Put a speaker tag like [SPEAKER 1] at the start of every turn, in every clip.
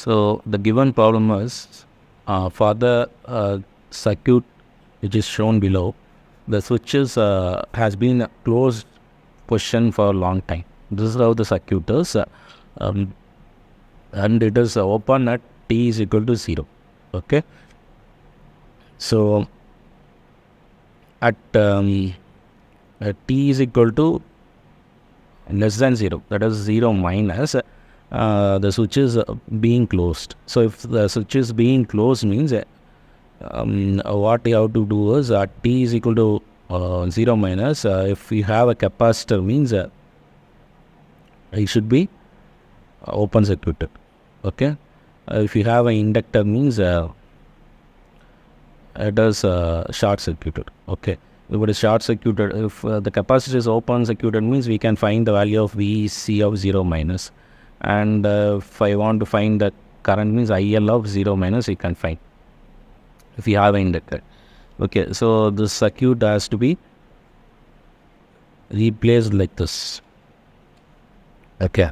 [SPEAKER 1] So the given problem is for the circuit which is shown below, the switches has been a closed position for a long time. This is how the circuit is, and it is open at t is equal to 0. Okay, so at t is equal to less than 0, that is 0 minus, the switch is being closed. So if the switch is being closed means what you have to do is t is equal to 0 minus, if you have a capacitor means it should be open circuited. Okay, if you have an inductor means it is short circuited. Okay, if it is short circuited, if the capacitor is open circuited means we can find the value of VC of 0 minus, and if I want to find the current means IL of 0 minus, we can find if you have an inductor. Okay, so the circuit has to be replaced like this. Okay,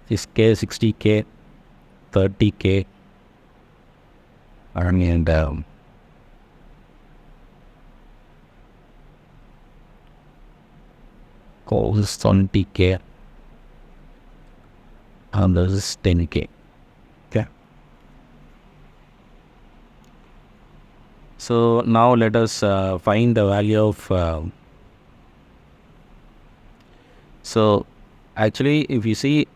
[SPEAKER 1] this K 60K, 30K, and this is 20K, and this is 10K. Okay, so now let us find the value of so actually if you see,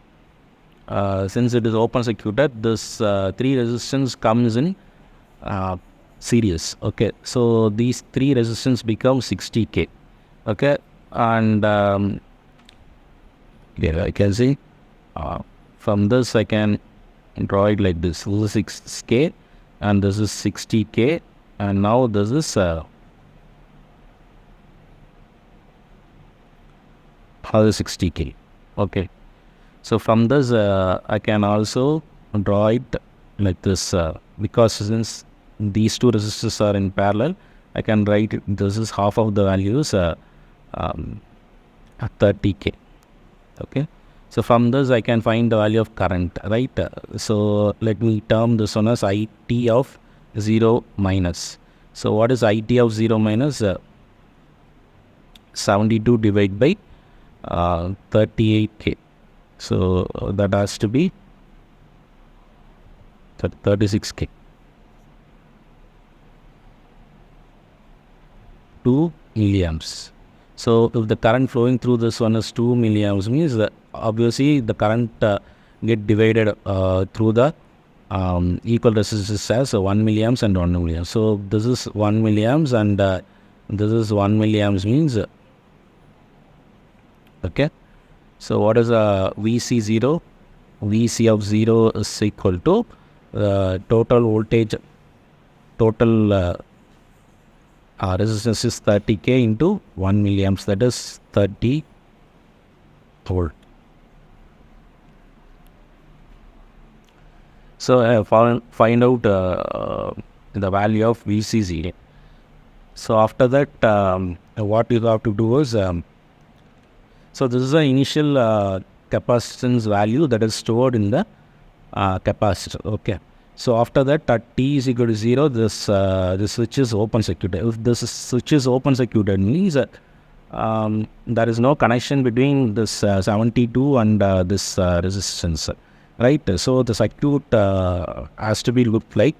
[SPEAKER 1] since it is open circuited, this 3 resistance comes in series. Okay, so these 3 resistance become 60K. Okay, and here I can see from this I can draw it like this. This is 6K and this is 60K, and now this is 60K. Okay, so from this I can also draw it like this, because since these 2 resistors are in parallel, I can write it, this is half of the values 30K. Okay, so from this I can find the value of current, right? So let me term this one as IT of 0 minus. So what is IT of 0 minus? 72 divided by 38K. So that has to be 36K. 2 milliamps. So if the current flowing through this one is 2 milliamps means that obviously the current get divided through the equal resistors as 1 milliamps and 1 milliamps. So this is 1 milliamps and this is 1 milliamps means okay. So what is VC0? VC of 0 is equal to total voltage, total resistance is 30K into 1 milliamps, that is 30 volt. So find out the value of VC0. So after that what you have to do is so this is the initial capacitance value that is stored in the capacitor. Okay, so after that at t is equal to 0, this switch is open circuited. If this switch is open circuited means there is no connection between this 72 and this resistance, right? So the circuit has to be looked like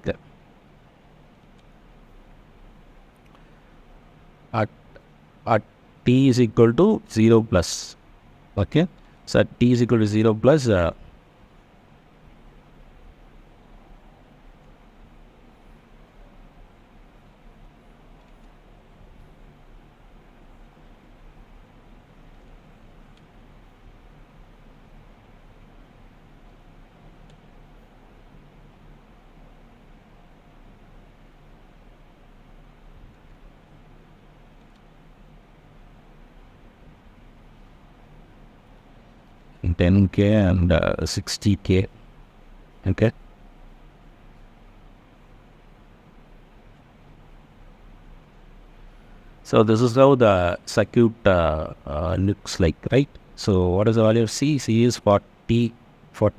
[SPEAKER 1] at t is equal to 0 plus. Okay, so at t is equal to 0 plus 10K and 60K. Okay. So this is how the circuit looks like, right? So what is the value of C? C is 40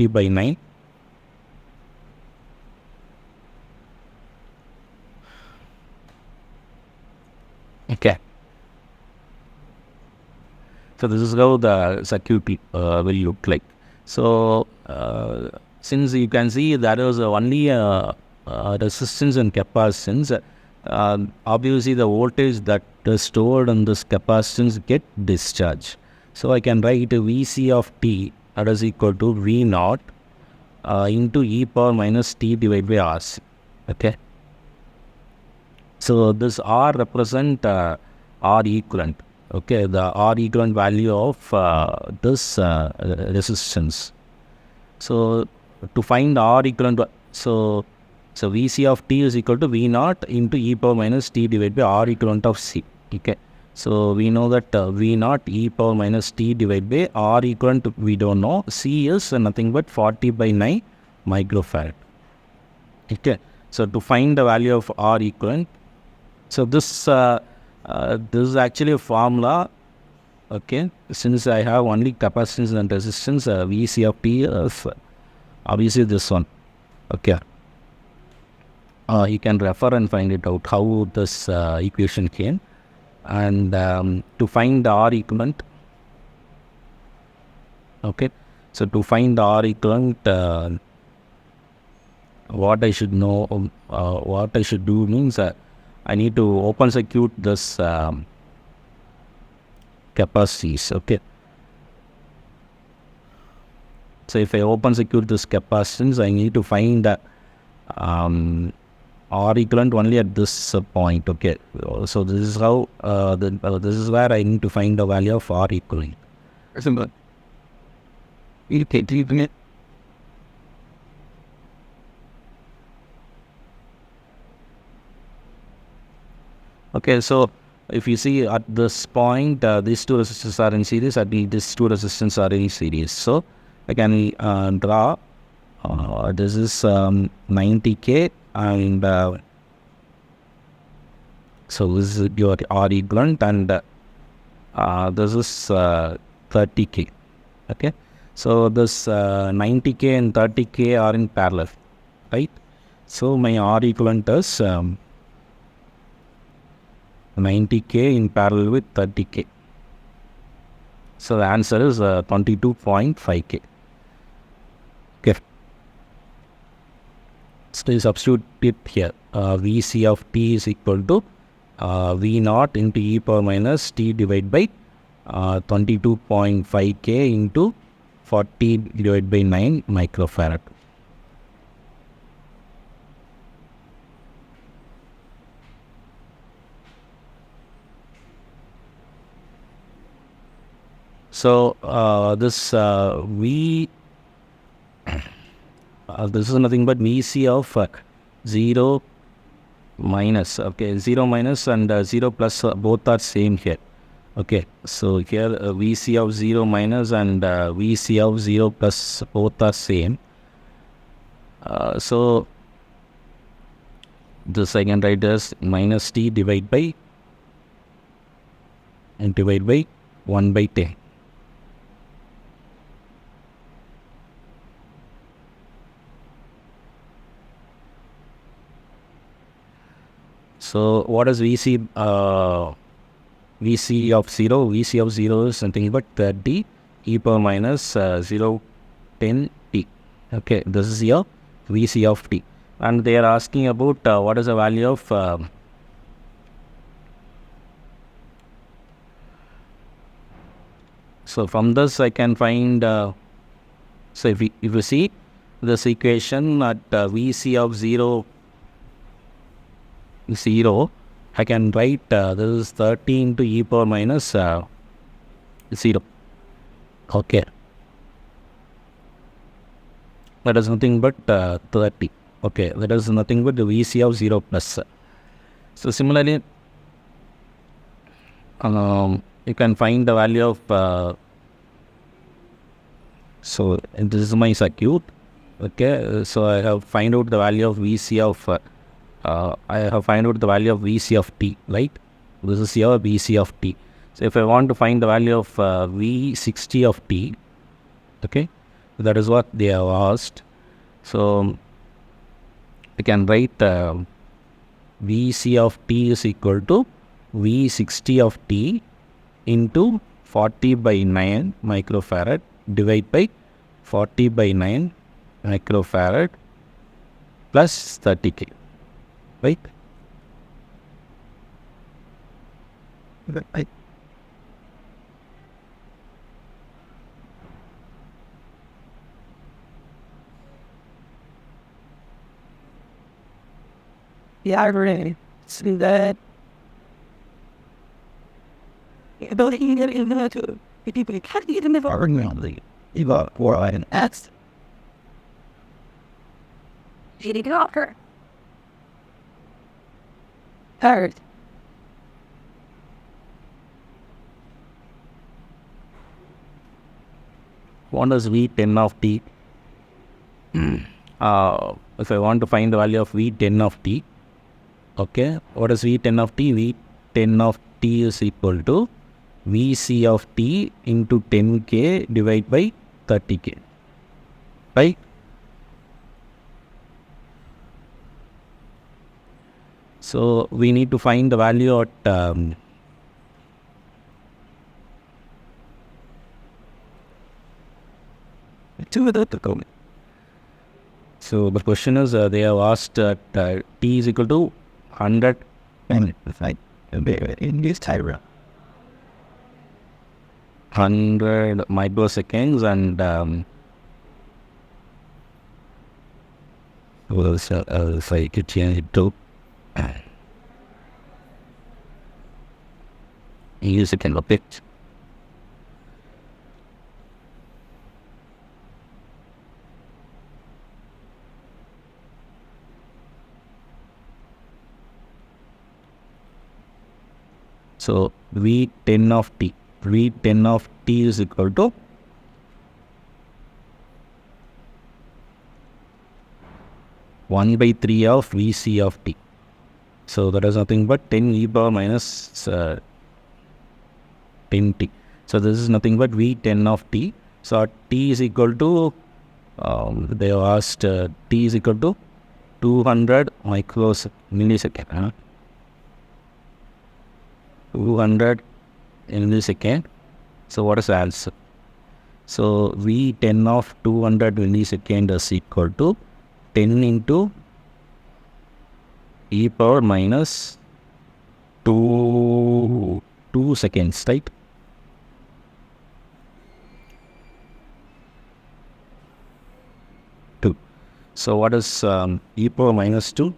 [SPEAKER 1] by 9. Okay. So this is how the circuit will look like. So since you can see that is only resistance and capacitance, obviously the voltage that is stored in this capacitance get discharged. So I can write Vc of t that is equal to V naught into e power minus t divided by Rc. Okay. So this R represent R equivalent. Okay, the R equivalent value of this resistance. So to find R equivalent, so Vc of t is equal to V naught into e power minus t divided by R equivalent of C. Okay, so we know that V naught e power minus t divided by R equivalent we don't know. C is nothing but 40 by 9 microfarad. Okay, so to find the value of R equivalent, so this is actually a formula. Okay, since I have only capacitance and resistance, Vc of t is obviously this one. Okay, you can refer and find it out how this equation came. And to find the R equivalent, okay, so to find the R equivalent, what I should know, what I should do means I need to open circuit this capacities. Okay, so if I open circuit this capacitance, I need to find the R equivalent only at this point. Okay, so this is how this is where I need to find the value of R equivalent.
[SPEAKER 2] Simple. You take it.
[SPEAKER 1] Okay, so if you see at this point, these two resistors are in series, these two resistors are in series. So I can draw, this is 90K and so this is your R equivalent and this is 30K. Okay, so this 90K and 30K are in parallel, right? So my R equivalent is 90K in parallel with 30K. So the answer is 22.5K. Okay. So you substitute it here. Vc of t is equal to V naught into e power minus t divided by 22.5K into 40 divided by 9 microfarad. So this V, this is nothing but Vc of 0 minus. Okay, 0 minus and 0 plus both are same here. Okay, so here Vc of 0 minus and Vc of 0 plus both are same. So this I can write as minus t divided by 1 by 10. So what is Vc? Vc of 0? Vc of 0 is something but 30 e power minus 0 10 t. Okay, this is your Vc of t. And they are asking about what is the value of so from this I can find so if you see this equation at Vc of 0, I can write this is 30 into e power minus 0. Okay, that is nothing but 30. Okay, that is nothing but the Vc of 0 plus. So similarly, you can find the value of So this is my circuit. Okay, so I have find out the value of VC of I have find out the value of VC of t, right? This is your VC of t. So if I want to find the value of V60 of t, okay, that is what they have asked. So I can write VC of t is equal to V60 of t into 40 by 9 microfarad divided by 40 by 9 microfarad plus 30k, right?
[SPEAKER 2] I Yeah, I really see that. Ability to people can't get in the argument. Eva or an X. She did not her. Hurt.
[SPEAKER 1] What is V10 of t? If I want to find the value of V10 of t, okay, what is V10 of t? V10 of t is equal to Vc of t into 10k divided by 30k, right? So we need to find the value at
[SPEAKER 2] Two of the go.
[SPEAKER 1] so the question is they have asked t is equal to 100
[SPEAKER 2] And it's like in this Tyra.
[SPEAKER 1] 100 microseconds and if I could change it to use it in the picture. So V10 of t, V10 of t is equal to 1 by 3 of Vc of t. So that is nothing but 10 e power minus 10t. So this is nothing but V10 of t. So t is equal to they have asked t is equal to 200 millisecond. 200 millisecond. So what is the answer? So V10 of 200 millisecond is equal to 10 into e power minus 2 seconds, right? So what is e power minus 2?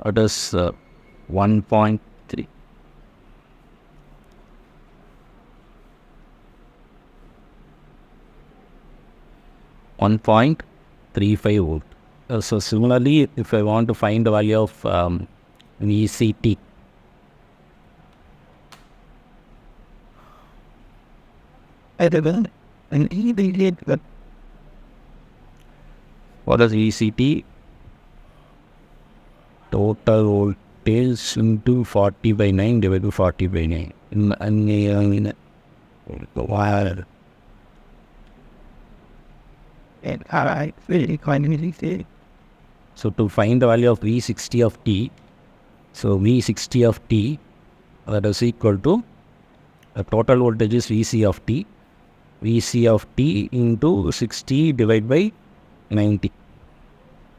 [SPEAKER 1] It is 1.3. 1.35 volt. So similarly, if I want to find the value of VCT,
[SPEAKER 2] I don't know. And he did that.
[SPEAKER 1] what is VCT? Total voltage into 40 by 9 divided by 40 by 9. In wire.
[SPEAKER 2] And I really quite easy.
[SPEAKER 1] So to find the value of V60 of t, so V60 of t, that is equal to the total voltage is Vc of t. Vc of t into 60 divided by 90.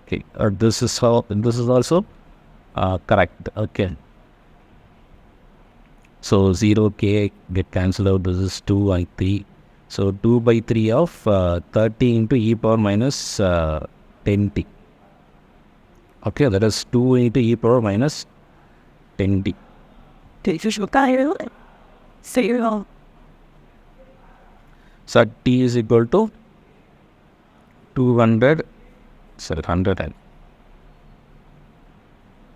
[SPEAKER 1] Okay, this is also correct. Okay. So 0k get cancelled out. This is 2 by 3. So 2 by 3 of 30 into e power minus 10t. Okay, that is 2 into e power minus 10t. So t is equal to 200, sorry, 100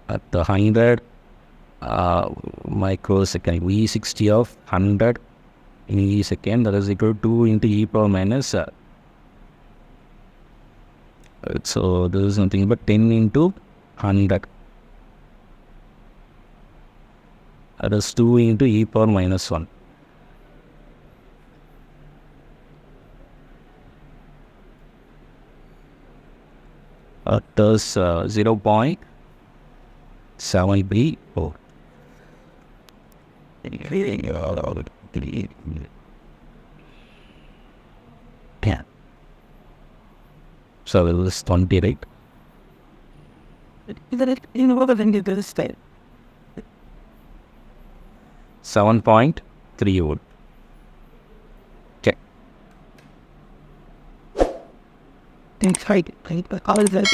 [SPEAKER 1] at the 100 microsecond. V60 of 100 in e second, that is equal to 2 into e power minus. So this is nothing but 10 into 100. That is 2 into e power minus 1. That is 0.734. Yeah. So it is 20, right?
[SPEAKER 2] You know what I think is state?
[SPEAKER 1] 7.3 volt. Okay.
[SPEAKER 2] Think height, all of that.